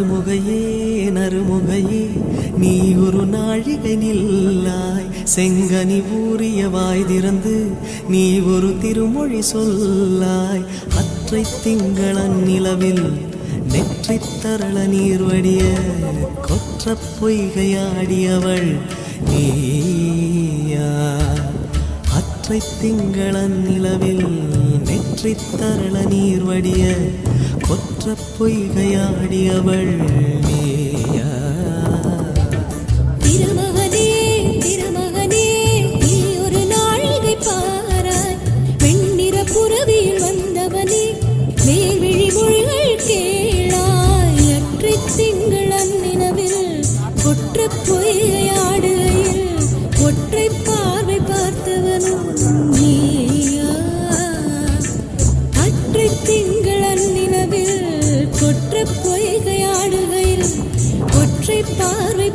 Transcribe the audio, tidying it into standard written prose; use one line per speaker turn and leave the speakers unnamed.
அருமுகையே நறுமுகையே நீ ஒரு நாழிகை நில்லாய் செங்கனி ஊறிய வாய் திறந்து நீ ஒரு திருமொழி சொல்லாய் அற்றை திங்களன் நிலவில் நெற்றி தரள நீர் வடிய கொற்ற பொய்கையாடியவள் நீயா அற்றை திங்களன் நிலவில் நெற்றி தரள நீர் வடிய கொற்ற பொய்கையாடியவள் நீயா
திருமகனே திருமகனே நீ ஒரு நாழிகை பாராய் வெண்ணிற புறவியில் வந்தவனே மேல்விழி மொழிகள் கேளாய் அற்றை திங்களன் நிலவில் கொற்ற பொய்கையாடுகையில் ஒற்றை பார்வை பார்த்தவனும் நீயா அற்றை திங்களன் நிலவில் கொற்ற பொய்கையாடுகையில் ஒற்றை பார்வை